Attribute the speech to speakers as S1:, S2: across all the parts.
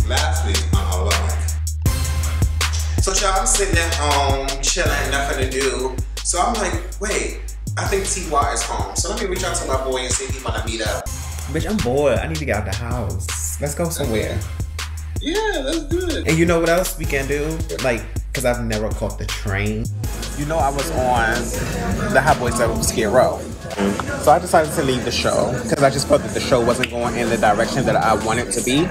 S1: last week on All About Mike. So y'all, I'm sitting at home, chilling, nothing to do. So I'm like, wait, I think T.Y. is home. So let me reach out to my boy and see if he wanna meet up.
S2: Bitch, I'm bored. I need to get out the house. Let's go somewhere.
S1: Yeah, let's do it.
S2: And you know what else we can do? Like, cause I've never caught the train. You know I was on the Hot Boys of Skid Row. So I decided to leave the show because I just felt that the show wasn't going in the direction that I wanted to be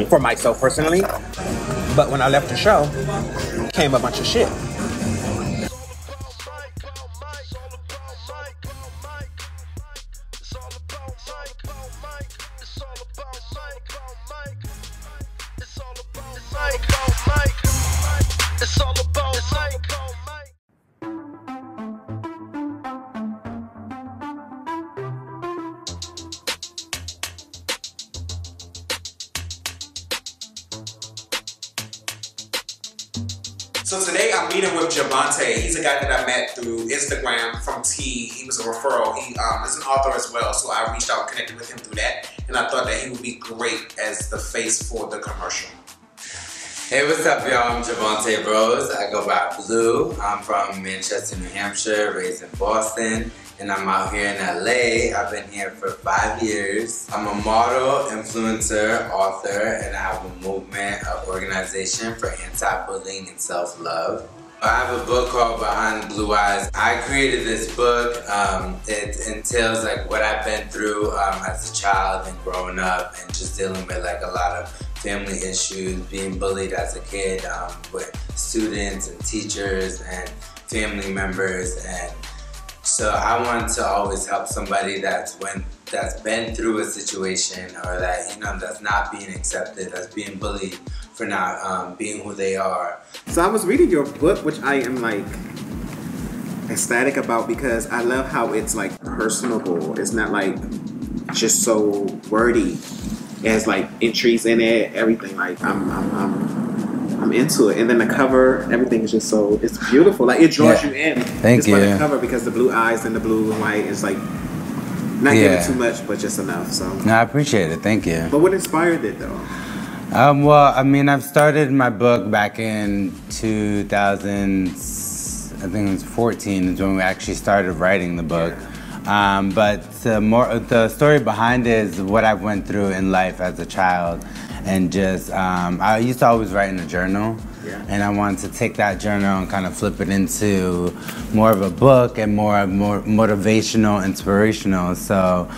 S2: for myself personally. But when I left the show, came a bunch of shit.
S1: So today I'm meeting with Javante. He's a guy that I met through Instagram from T. He was a referral. He is an author as well, so I reached out and connected with him through that. And I thought that he would be great as the face for the commercial.
S3: Hey, what's up, y'all? I'm Javante Bros. I go by Blue. I'm from Manchester, New Hampshire, raised in Boston, and I'm out here in LA. I've been here for 5 years. I'm a model, influencer, author, and I have a movement, an organization for anti-bullying and self-love. I have a book called Behind Blue Eyes. I created this book. It entails like what I've been through as a child and growing up and just dealing with like a lot of family issues, being bullied as a kid with students and teachers and family members. And so I want to always help somebody that's been through a situation or that, you know, that's not being accepted, that's being bullied for not being who they are.
S2: So I was reading your book, which I am like ecstatic about because I love how it's like personable. It's not like just so wordy. It has like entries in it, everything. Like I'm into it. And then the cover, everything is just so, it's beautiful. Like it draws you in.
S3: Thank you.
S2: By the cover because the blue eyes and the blue and white is like not giving too much, but just enough. So
S3: no, I appreciate it. Thank you.
S2: But what inspired it though?
S3: Well, I mean, I've started my book back in 2000, I think it was 14 is when we actually started writing the book. But the story behind it is what I went through in life as a child. And just, I used to always write in a journal. And I wanted to take that journal and kind of flip it into more of a book and more motivational, inspirational. So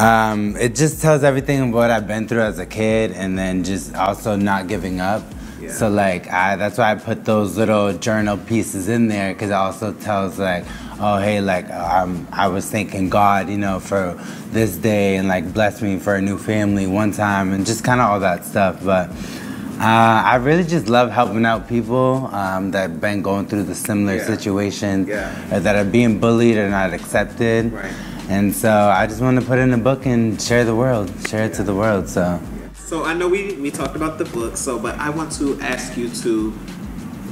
S3: it just tells everything of what I've been through as a kid and then just also not giving up. So like, that's why I put those little journal pieces in there because it also tells like, oh hey, like I was thanking God, you know, for this day and like blessed me for a new family one time and just kind of all that stuff. But I really just love helping out people that have been going through the similar situation, that are being bullied or not accepted. And so I just want to put it in a book and share it to the world.
S2: So I know we talked about the book, but I want to ask you to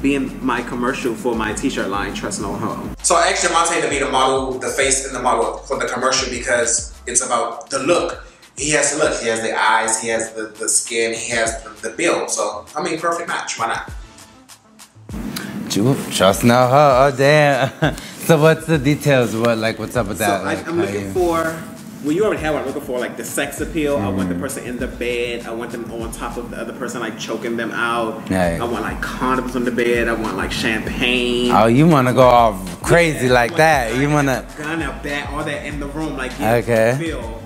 S2: be in my commercial for my t-shirt line, Trust No Hoe.
S1: So I asked Javante to be the model, the face and the model for the commercial because it's about the look. He has the look, he has the eyes, he has the skin, he has the build. So, I mean, perfect match, why not?
S3: Trust No Hoe, oh damn. So what's the details? What's up with that?
S2: So I'm looking for, well, you already have what I'm looking for, like the sex appeal. I want the person in the bed. I want them on top of the other person, like choking them out. I want like condoms on the bed. I want like champagne.
S3: Oh, you want to go all crazy like that? You want to
S2: gun a bat, all that in the room, like feel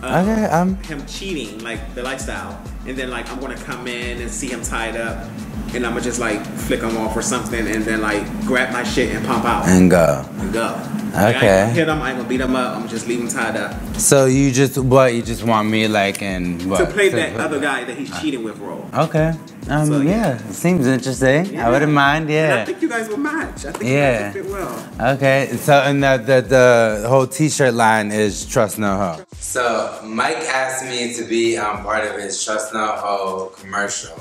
S2: him cheating, like the lifestyle. And then like I'm gonna come in and see him tied up, and I'm gonna just like flick him off or something, and then like grab my shit and pump out
S3: and go.
S2: Like, I ain't gonna hit him, I ain't gonna beat him up, I'm gonna just leave him tied up.
S3: So you just want me like to
S2: play that other guy that he's cheating with role.
S3: Okay. Yeah, it seems interesting. I wouldn't mind,
S2: And I think you guys will match. I think you guys will fit well.
S3: Okay, so and the whole t-shirt line is Trust No Hoe. So Mike asked me to be part of his Trust No Hoe commercial.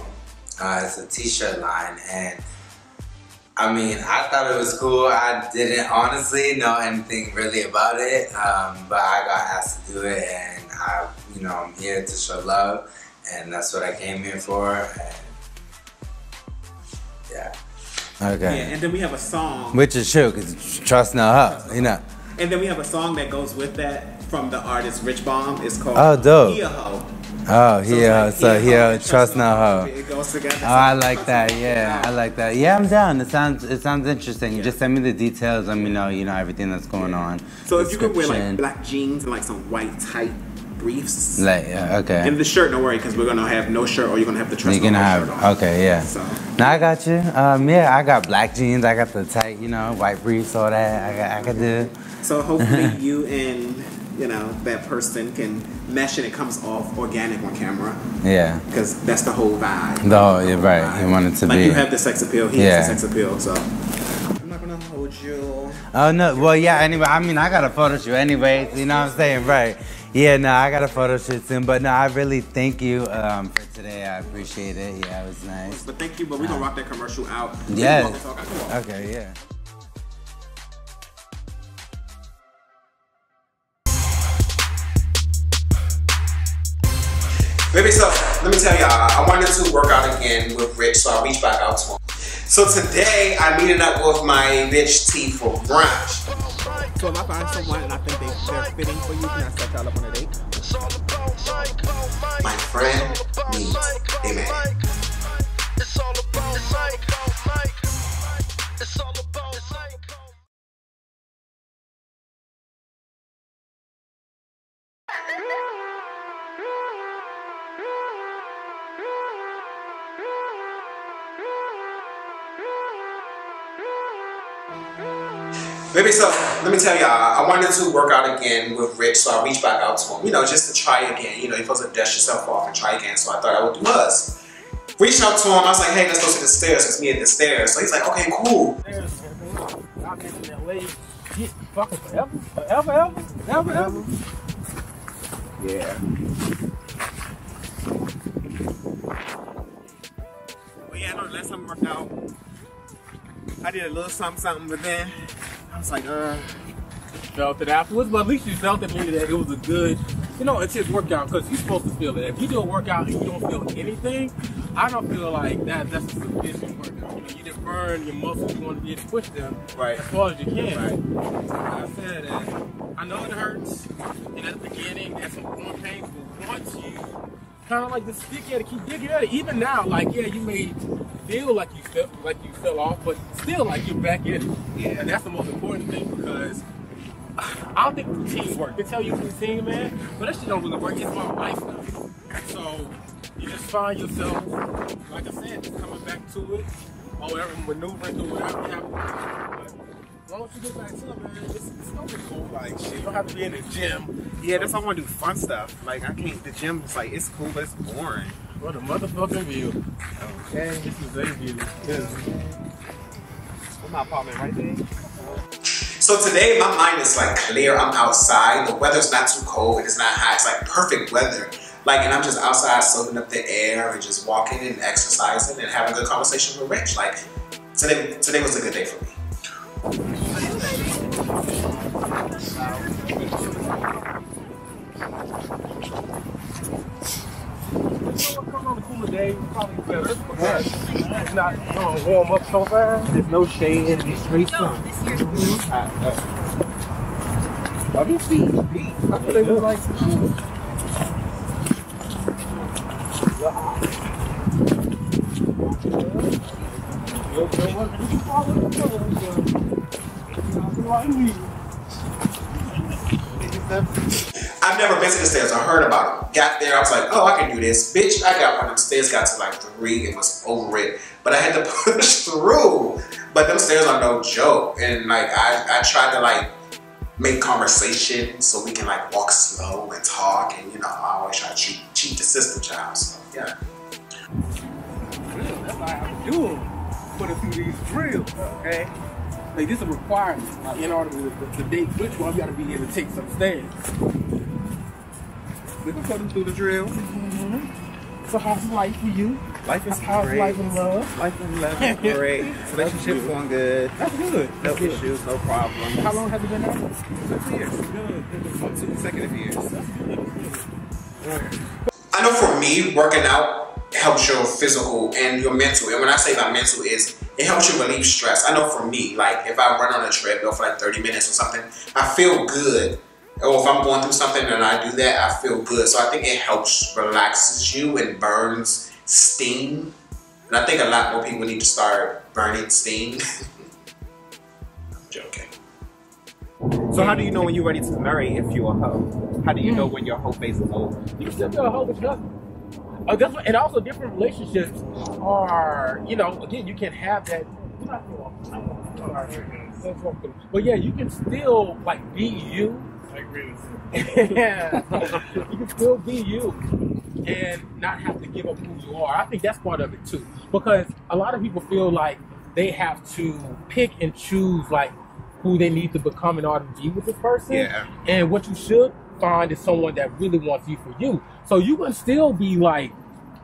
S3: It's a t-shirt line, and I mean, I thought it was cool. I didn't honestly know anything really about it, but I got asked to do it, and I'm here to show love and that's what I came here for. And yeah. Okay.
S2: Yeah, and then we have a song.
S3: Which is true, because trust no hoe, you know.
S2: And then we have a song that goes with that from the artist Rich Bomb. It's called
S3: dope.
S2: He a Hoe.
S3: Oh, so trust no hoe.
S2: It goes together.
S3: Oh, I like that. Yeah, I like that. Yeah, I'm down. It sounds interesting. Yeah. Just send me the details. Let me know, everything that's going on.
S2: So if you could wear like black jeans and like some white tight briefs.
S3: Like, yeah, okay.
S2: And the shirt, don't worry, because we're gonna have no shirt, or you're gonna have the trust.
S3: You're gonna have shirt on. Okay, yeah. So. Now I got you. Yeah, I got black jeans. I got the tight, white briefs, all that. I can do.
S2: So hopefully you and that person can mesh and it comes off organic on camera.
S3: Yeah.
S2: Because that's the whole vibe.
S3: You're right. Vibe. You want it to
S2: like
S3: be.
S2: You have the sex appeal. He has the sex appeal. So I'm not gonna hold you.
S3: Oh no. Well, yeah. Anyway, I mean, I got a photo shoot. Anyways, you know what I'm saying, right? Yeah. No, I got a photo shoot soon. But no, I really thank you for today. I appreciate it. Yeah, it was nice.
S2: But thank you. But we're gonna rock that commercial out.
S3: Yeah. Okay. Yeah.
S1: Baby, so let me tell y'all, I wanted to work out again with Rich, so I reached back out to him. So today, I meeted up with my bitch T for brunch.
S2: So if I find someone and I think they're fitting for you, can I set y'all up on a date?
S1: My friend needs a man. Baby, so let me tell y'all, I wanted to work out again with Rich, so I reached back out to him, just to try again. You're supposed to dust yourself off and try again, so I thought I would do us. Reached out to him, I was like, hey, let's go to the stairs, let's meet at the stairs. So he's like, okay, cool.
S4: I've been in that way fucking forever.
S2: Yeah. Well, yeah, I know the last time we worked out, I did a little something, but then I was like,
S4: felt it afterwards, but at least you felt it, maybe that it was a good, intense workout, because you're supposed to feel it. If you do a workout and you don't feel anything, I don't feel like that's a sufficient workout. You didn't burn your muscles, you want to just push them as far as you can.
S2: Right.
S4: Like I said, I know it hurts, and at the beginning, that's some growing pains, but once you kind of like the stick at it, keep digging at it, even now, like, yeah, you may feel like you fell off, but still like you're back in it.
S2: Yeah.
S4: And that's the most important thing, because I don't think routines work. They tell you routine, man, but that shit don't really work. It's about life now. So you just find yourself, like I said, just coming back to it, or whatever, maneuvering through whatever you have to do. But once you get back to it, man, it's gonna be cool. Like, shit, you don't have to be in the gym.
S2: Yeah, that's why I want to do fun stuff. Like, I can't, the gym is like, it's cool, but it's boring.
S4: What a motherfucking view.
S2: Okay.
S4: This is a view.
S2: Yeah. What's my apartment right there?
S1: So today, my mind is like clear. I'm outside. The weather's not too cold. It's not hot. It's like perfect weather. Like, and I'm just outside soaking up the air and just walking and exercising and having a good conversation with Rich. Like, today was a good day for me.
S4: Come on a cooler day, probably better because it's not going to warm up so fast. There's no shade in the straight sun. Love your feet. I feel they look like
S1: I've never been to the stairs. I heard about them. Got there, I was like, oh, I can do this. Bitch, I got one of them stairs, got to like 3 and was over it. But I had to push through. But them stairs are no joke. And like, I tried to like make conversation so we can like walk slow and talk. And I always try to cheat the system, child. So yeah.
S4: that's what I have to do. Put it through these drills, okay? Like, this is a requirement. Like, in order to date which one, you gotta be able to take some stairs.
S2: We can put them through the drill.
S4: So how's life for you?
S2: Life is
S4: How's
S2: great.
S4: life in love?
S2: Life in love is great. Relationship's going good.
S4: That's good.
S2: No issues, no problems.
S4: How long has it been out?
S2: 6 years.
S4: Good.
S2: 2 consecutive years.
S1: I I know for me, working out helps your physical and your mental. And when I say my mental is, it helps you relieve stress. I know for me, like if I run on a treadmill for like 30 minutes or something, I feel good. Or if I'm going through something and I do that, I feel good. So I think it helps, relaxes you and burns steam. And I think a lot more people need to start burning steam. I'm joking.
S5: So how do you know when you're ready to marry if you're a hoe? How do you know when your hoe phase is over?
S4: You can still be a hoe, but you doesn't. That's what, and also different relationships are, you know, again, you can have that. But yeah, you can still like be you. I agree with you. Yeah, you can still be you and not have to give up who you are. I think that's part of it too, because a lot of people feel like they have to pick and choose like who they need to become in order to be with this person.
S5: Yeah.
S4: And what you should find is someone that really wants you for you. So you can still be like,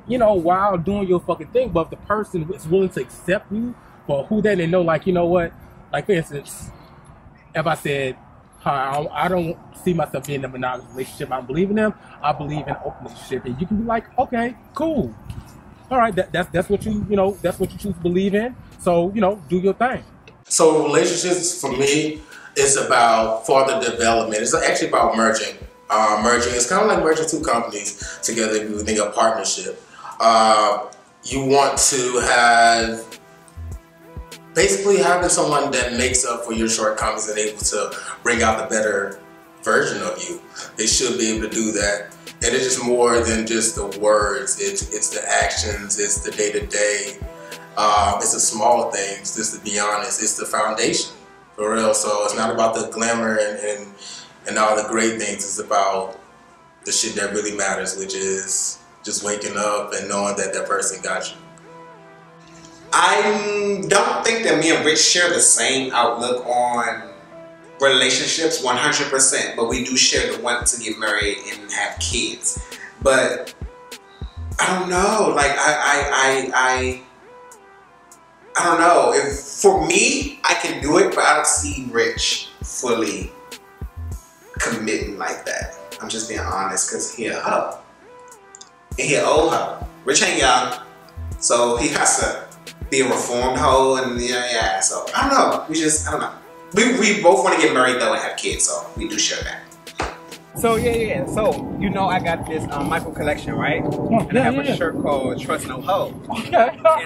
S4: you know, while doing your fucking thing, but if the person is willing to accept you for who they know, like, you know what, like for instance, if I said, hi, I don't see myself being in a monogamous relationship, I believe in them, I believe in open relationship, and you can be like, okay, cool, all right, that's what you know, that's what you choose to believe in, so, you know, do your thing.
S6: So relationships for me is about further development. It's actually about merging. Merging is kind of like merging two companies together if you think of partnership. You want to have basically having someone that makes up for your shortcomings and able to bring out the better version of you. They should be able to do that. And it's just more than just the words. It's the actions, it's the day-to-day. It's the small things, just to be honest. It's the foundation, for real. So it's not about the glamour and all the great things. It's about the shit that really matters, which is just waking up and knowing that that person got you.
S1: I don't think that me and Rich share the same outlook on relationships 100%, but we do share the want to get married and have kids. But I don't know, like I don't know. If for me, I can do it, but I don't see Rich fully committing like that. I'm just being honest, because he a hoe. And he an old hoe. Rich ain't young, so he has to be a reformed hoe, and yeah, so I don't know. I don't know. We both want to get married though and have kids, so we do share that.
S5: So yeah. So you know I got this Michael collection, right? And I have a shirt called Trust No Hoe. And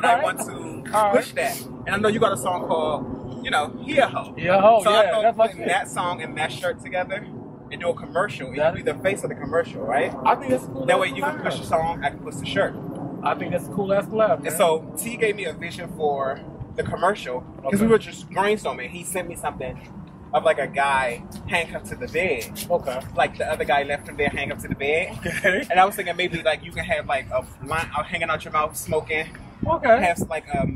S5: I want to push that. And I know you got a song called, you know, He a Hoe.
S4: Yeah, hoe.
S5: So
S4: Yeah,
S5: I thought putting that song and that shirt together and do a commercial. It could be the face of the commercial, right?
S4: I think that's cool.
S5: That way you can push the song, I can push the shirt.
S4: I think that's a cool ass collab, man.
S5: And so T gave me a vision for the commercial because we were just brainstorming. He sent me something of like a guy handcuffed to the bed.
S4: Okay.
S5: Like the other guy left him there handcuffed to the bed.
S4: Okay.
S5: And I was thinking maybe like you can have like a line out hanging out your mouth smoking.
S4: Okay.
S5: Have like a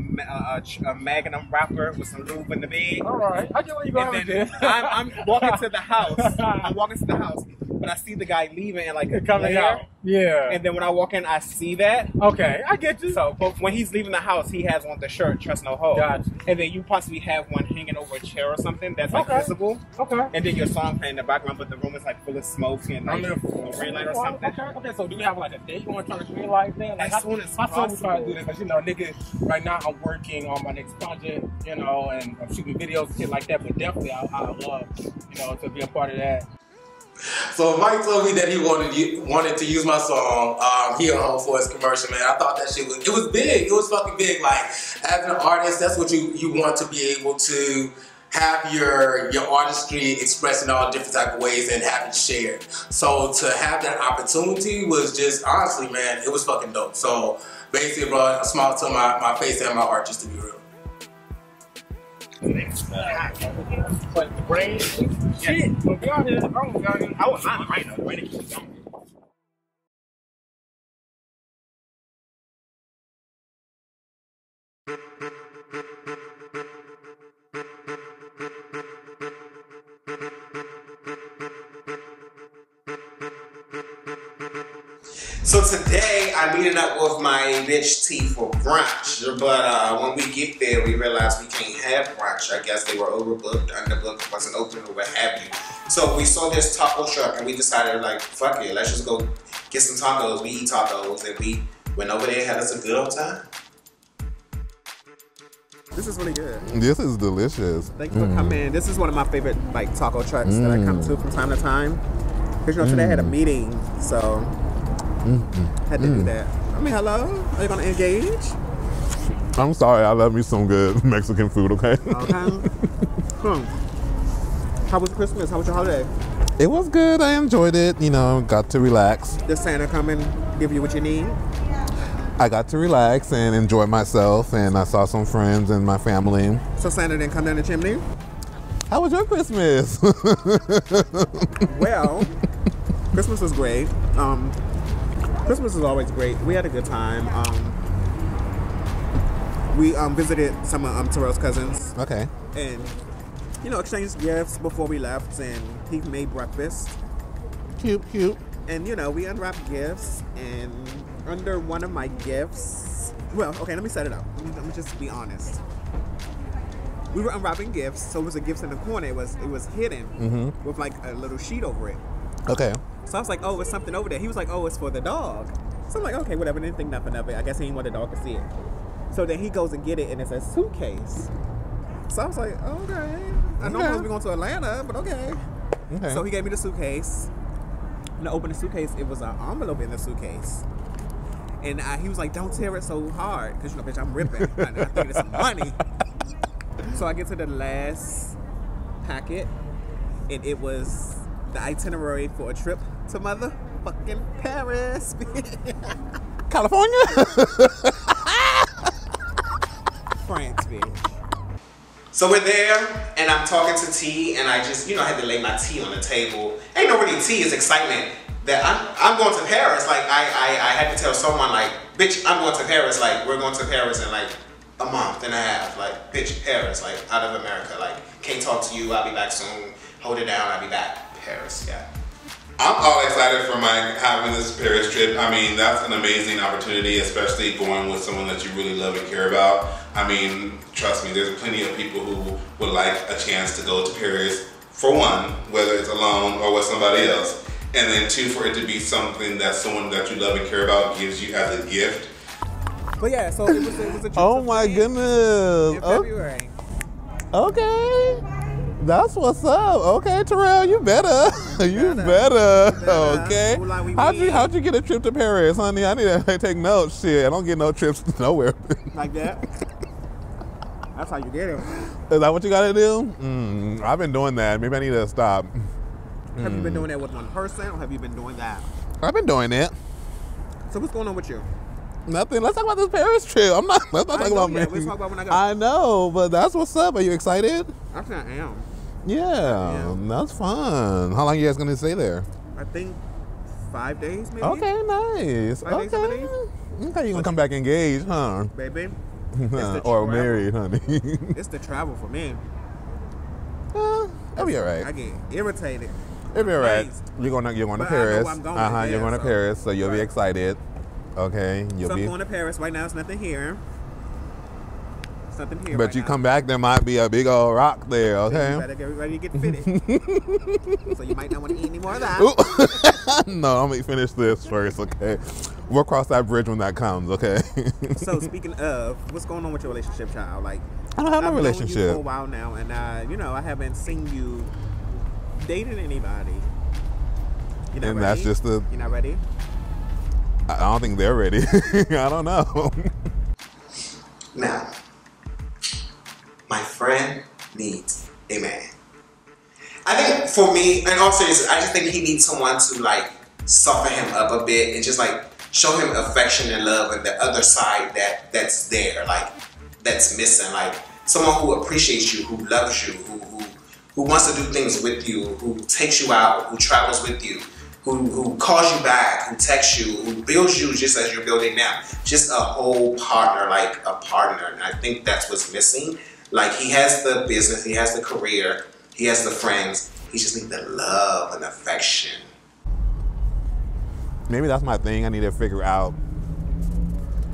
S5: Magnum wrapper with some lube in the bed.
S4: All right. I get where you're going with this.
S5: I'm walking to the house. I'm walking to the house. But I see the guy leaving and like
S4: coming out. Yeah.
S5: And then when I walk in, I see that.
S4: Okay, I get you.
S5: So, but when he's leaving the house, he has on the shirt, Trust No Hoe.
S4: Gotcha.
S5: And then you possibly have one hanging over a chair or something that's like visible.
S4: Okay.
S5: And then your song playing in the background, but the room is like full of smoke and like a green light or something.
S4: Okay, so do you have like a date you want to turn the green light there? Like,
S5: as soon as
S4: how soon we
S5: possible.
S4: try to do this? Because, you know, nigga, right now I'm working on my next project, you know, and I'm shooting videos and shit like that, but definitely I love, you know, to be a part of that.
S6: So Mike told me that he wanted to use my song He a Hoe for his commercial, man. I thought that shit was big. It was fucking big. Like, as an artist, that's what you want to be able to have your artistry expressed in all different type of ways and have it shared. So to have that opportunity was just, honestly, man, it was fucking dope. So basically brought a smile to my face and my art, just to be real.
S4: But the brain, shit. But be honest, I was not right now. Ready to keep going.
S1: So today I'm meeting up with my bitch T for brunch, but when we get there we realized we can't have brunch. I guess they were overbooked, underbooked, wasn't open or what have you. So we saw this taco truck and we decided like, fuck it, let's just go get some tacos. We eat tacos, and we went over there and had us a good old time.
S2: This is really good.
S7: This is delicious.
S2: Thank you for coming. This is one of my favorite like taco trucks that I come to from time to time. Because you know today I had a meeting, so had to do that. I mean, hello. Are you gonna engage?
S7: I'm sorry. I love me some good Mexican food. Okay.
S2: Okay. How was Christmas? How was your holiday?
S7: It was good. I enjoyed it. You know, got to relax.
S2: Did Santa come and give you what you need?
S7: I got to relax and enjoy myself, and I saw some friends and my family.
S2: So Santa didn't come down the chimney?
S7: How was your Christmas?
S2: Well, Christmas was great. Christmas is always great. We had a good time. We visited some of Terrell's cousins.
S7: Okay.
S2: And, you know, exchanged gifts before we left, and he made breakfast.
S7: Cute, cute.
S2: And, you know, we unwrapped gifts, and under one of my gifts, well, okay, let me set it up. Let me just be honest. We were unwrapping gifts, so it was a gift in the corner. It was hidden with like a little sheet over it.
S7: Okay.
S2: So I was like, oh, it's something over there. He was like, oh, it's for the dog. So I'm like, okay, whatever. Didn't think nothing of it. I guess he didn't want the dog to see it. So then he goes and get it, and it's a suitcase. So I was like, okay. I know I'm supposed to be going to Atlanta, but okay. So he gave me the suitcase. And I opened the suitcase. It was an envelope in the suitcase. And he was like, don't tear it so hard. Because, you know, bitch, I'm ripping. I think it's some money. So I get to the last packet. And it was the itinerary for a trip to motherfucking Paris.
S7: California?
S2: France, bitch.
S1: So we're there, and I'm talking to T, and I just, you know, I had to lay my tea on the table. Ain't no really tea, it's excitement that I'm going to Paris. Like, I had to tell someone, like, bitch, I'm going to Paris. Like, we're going to Paris in, like, a month and a half. Like, bitch, Paris, like, out of America. Like, can't talk to you, I'll be back soon. Hold it down, I'll be back. Paris, yeah.
S8: I'm all excited for having this Paris trip. I mean, that's an amazing opportunity, especially going with someone that you really love and care about. I mean, trust me, there's plenty of people who would like a chance to go to Paris, for one, whether it's alone or with somebody else. And then two, for it to be something that someone that you love and care about gives you as a gift.
S2: But yeah, so it was a trip
S7: Oh
S2: to
S7: my
S2: France
S7: goodness.
S2: in February.
S7: Okay. That's what's up. Okay, Terrell, you better. You better. Okay. How'd you get a trip to Paris, honey? I need to take notes. Shit, I don't get no trips nowhere.
S2: Like that? That's how you get them.
S7: Is that what you gotta do? I've been doing that. Maybe I need to stop.
S2: Have you been doing that with one person, or have you been doing that?
S7: I've been doing it.
S2: So what's going on with you?
S7: Nothing. Let's talk about this Paris trip. Let's not talk about me.
S2: Let's talk about when I go.
S7: I know, but that's what's up. Are you excited?
S2: Actually, I am.
S7: Yeah, that's fun. How long are you guys gonna stay there?
S2: I think 5 days, maybe.
S7: Okay, nice.
S2: 5 days, 7 days.
S7: Okay, you gonna come back engaged, huh?
S2: Baby.
S7: Or married, honey.
S2: It's the travel for me.
S7: That'll be alright.
S2: I get irritated.
S7: It'll be alright. You're going to
S2: But
S7: Paris.
S2: I know I'm going
S7: You're going to Paris, so you'll be excited. Okay,
S2: So I'm going to Paris right now. It's nothing here. It's nothing here.
S7: But you come back, there might be a big old rock there. Okay.
S2: You better get ready to get fitted. So you might not want to eat any more of that.
S7: No, I'm gonna finish this first. Okay, we'll cross that bridge when that comes. Okay.
S2: So speaking of, what's going on with your relationship, child? Like,
S7: I don't have a relationship.
S2: I've known you for a while now, and you know, I haven't seen you dating anybody. You're not ready?
S7: That's just the.
S2: You're not ready?
S7: I don't think they're ready. I don't know.
S1: Now, my friend needs a man. I think for me, in all seriousness, I just think he needs someone to like soften him up a bit and just like show him affection and love and the other side that's there, like that's missing. Like someone who appreciates you, who loves you, who wants to do things with you, who takes you out, who travels with you, who calls you back, who texts you, who builds you just as you're building now. Just a whole partner, like a partner. And I think that's what's missing. Like he has the business, he has the career, he has the friends. He just needs the love and affection.
S7: Maybe that's my thing. I need to figure out,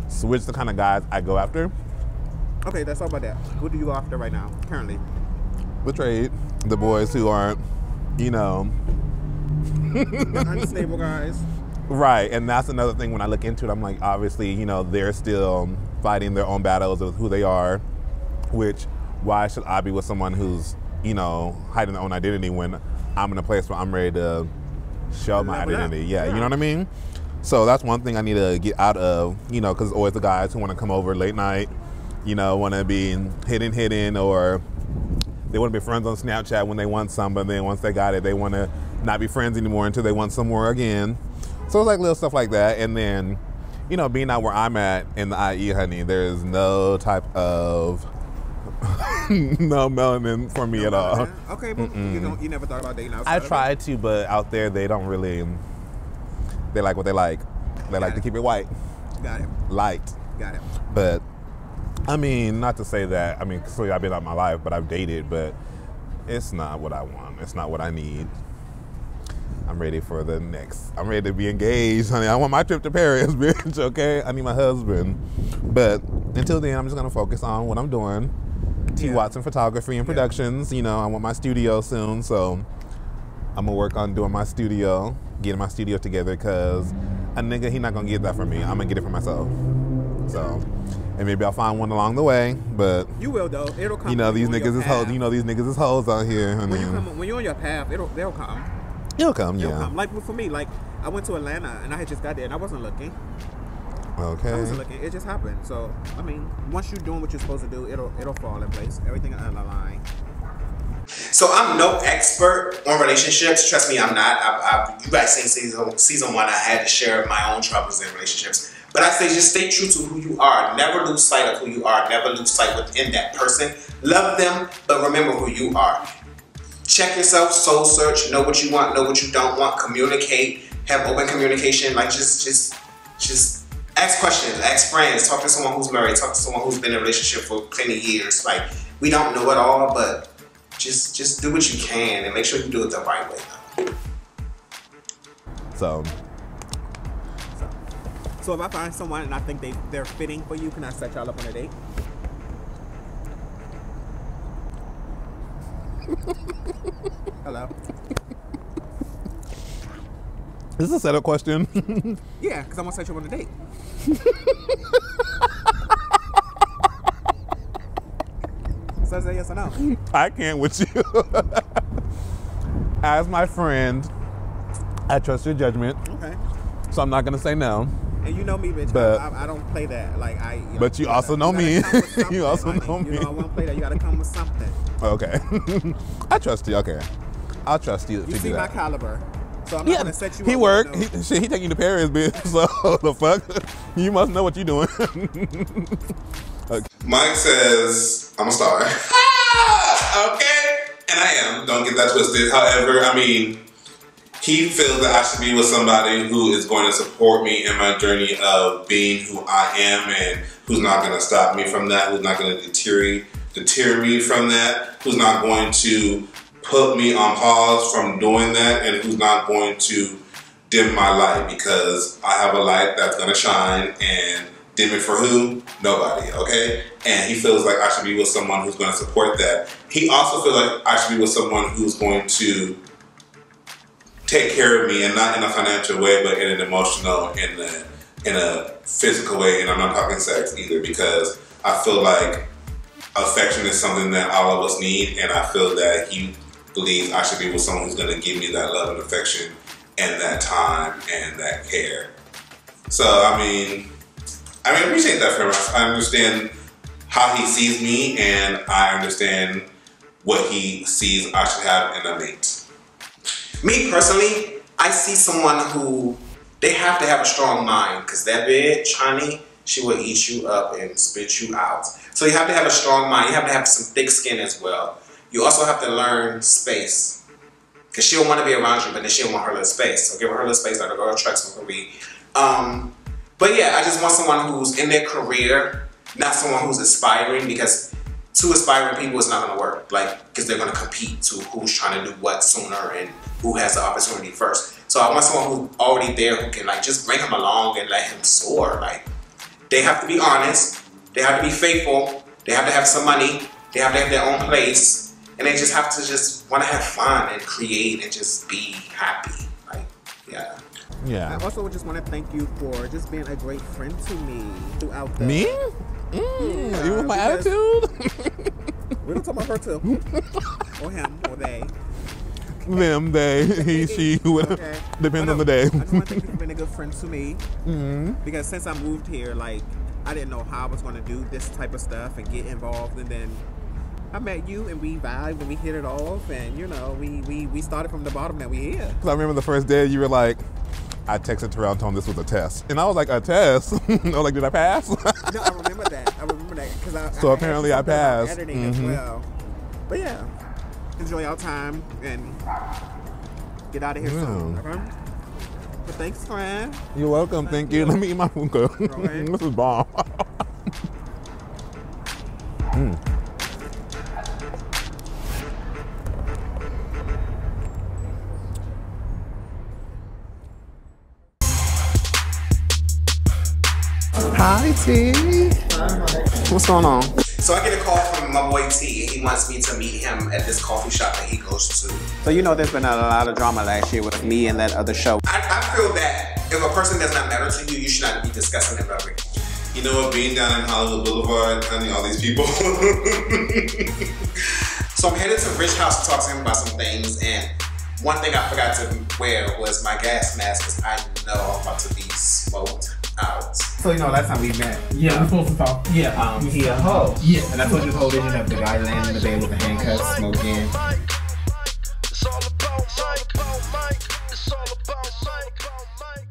S7: switch the kind of guys I go after.
S2: Okay, let's talk about that. What do you go after right now, currently?
S7: Betrayed. The boys who aren't, you know.
S2: Unstable guys.
S7: Right, and that's another thing when I look into it, I'm like, obviously, you know, they're still fighting their own battles of who they are, which, why should I be with someone who's, you know, hiding their own identity when I'm in a place where I'm ready to show my identity? Yeah, you know what I mean? So that's one thing I need to get out of, you know, because always the guys who want to come over late night, you know, want to be hidden, or they want to be friends on Snapchat when they want some, but then once they got it, they want to not be friends anymore until they want some more again. So it's like little stuff like that. And then, you know, being out where I'm at in the IE, honey, there's no type of no melanin for me at all.
S2: Okay, but you never thought about dating outside?
S7: I tried to, but out there they don't really. They like what they like. They like to keep it white.
S2: Got it.
S7: Light.
S2: Got it.
S7: But I mean, not to say that. I mean, clearly I've been out my life, but I've dated, but it's not what I want. It's not what I need. I'm ready for the next. I'm ready to be engaged, honey. I want my trip to Paris, bitch, okay? I need my husband. But until then, I'm just going to focus on what I'm doing. T. Watson Photography and Productions. You know, I want my studio soon, so I'm going to work on doing my studio, getting my studio together, because a nigga, he not going to get that from me. I'm going to get it for myself. So, and maybe I'll find one along the way, but
S2: you will though. It'll come.
S7: You know, these niggas is hoes. You know, these niggas is hoes out here, honey.
S2: When you're on your path, they'll come.
S7: It'll come, yeah.
S2: Come. Like for me, like I went to Atlanta and I had just got there and I wasn't looking.
S7: Okay.
S2: I wasn't looking. It just happened. So I mean, once you're doing what you're supposed to do, it'll fall in place. Everything in the line.
S1: So I'm no expert on relationships. Trust me, I'm not. You guys seen season 1. I had to share my own troubles in relationships. But I say just stay true to who you are. Never lose sight of who you are. Never lose sight within that person. Love them, but remember who you are. Check yourself, soul search, know what you want, know what you don't want, communicate, have open communication. Like just ask questions, ask friends, talk to someone who's married, talk to someone who's been in a relationship for plenty of years. Like we don't know it all, but just do what you can and make sure you do it the right way though.
S2: So if I find someone and I think they're fitting for you, can I set y'all up on a date? Hello?
S7: Is this a setup question?
S2: Yeah, because I'm going to set you up on a date. So say yes or no.
S7: I can't with you. As my friend, I trust your judgment.
S2: Okay.
S7: So I'm not going to say no.
S2: And you know me, bitch. But I don't play that. Like
S7: but you also know me. You also know me.
S2: You know I won't play that. You gotta come with something.
S7: Okay. I trust you. Okay. I'll trust you to do that.
S2: You see my caliber. So I'm not gonna set you up.
S7: He worked. He taking you to Paris, bitch. So the fuck? You must know what you're doing.
S8: Okay. Mike says, I'm a star. Okay. And I am. Don't get that twisted. However, I mean, he feels that I should be with somebody who is going to support me in my journey of being who I am and who's not going to stop me from that, who's not going to deter me from that, who's not going to put me on pause from doing that, and who's not going to dim my light, because I have a light that's going to shine, and dim it for who? Nobody, okay? And he feels like I should be with someone who's going to support that. He also feels like I should be with someone who's going to take care of me, and not in a financial way, but in an emotional, in a physical way. And I'm not talking sex either, because I feel like affection is something that all of us need, and I feel that he believes I should be with someone who's going to give me that love and affection and that time and that care. So I appreciate that very much. I understand how he sees me, and I understand what he sees I should have in a mate.
S1: Me personally, I see someone who, they have to have a strong mind, because that bitch, honey, she will eat you up and spit you out. So you have to have a strong mind. You have to have some thick skin as well. You also have to learn space, because she'll want to be around you, but then she'll want her little space. So give her little space, let her go to trek, smoke her weed. But yeah, I just want someone who's in their career, not someone who's aspiring, because two aspiring people is not going to work, like, because they're going to compete to who's trying to do what sooner and who has the opportunity first. So I want someone who's already there who can, like, just bring him along and let him soar. Like, they have to be honest, they have to be faithful, they have to have some money, they have to have their own place, and they just have to just want to have fun and create and just be happy. Like, Yeah.
S7: Yeah.
S2: I also just want to thank you for just being a great friend to me throughout the...
S7: Me?
S2: Yeah,
S7: Even with my attitude?
S2: We don't talk about her too. Or him, or they.
S7: Them, they, he, she, whatever.
S2: Okay.
S7: Depends on the day.
S2: I just want to thank you for being a good friend to me. Because since I moved here, like, I didn't know how I was going to do this type of stuff and get involved. And then I met you and we vibed and we hit it off. And, you know, we started from the bottom that we here.
S7: Because I remember the first day you were like, I texted Terrell and told him this was a test. And I was like, a test? I was like, did I pass?
S2: No, I remember that. Because
S7: So apparently I passed.
S2: Editing as well. But yeah, enjoy your time and get out of here soon. Okay? But thanks, friend.
S7: You're welcome. Thank you. Let me eat my food.
S2: Okay.
S7: This is bomb. Hi, T. What's going on?
S1: So I get a call from my boy T, and he wants me to meet him at this coffee shop that he goes to.
S2: So you know there's been a lot of drama last year with me and that other show.
S1: I feel that if a person does not matter to you, you should not be discussing them ever.
S8: You know what, being down in Hollywood Boulevard, I mean, all these people.
S1: So I'm headed to Rich House to talk to him about some things, and one thing I forgot to wear was my gas mask, because I know I'm about to be smoked out.
S2: So you know last time we met.
S5: Yeah, we're supposed to talk. Yeah.
S2: He a hoe.
S5: Yeah.
S2: And I told you the whole vision of the guy laying in the bed with the handcuffs, smoking.
S9: It's all about Mike. It's all about Mike.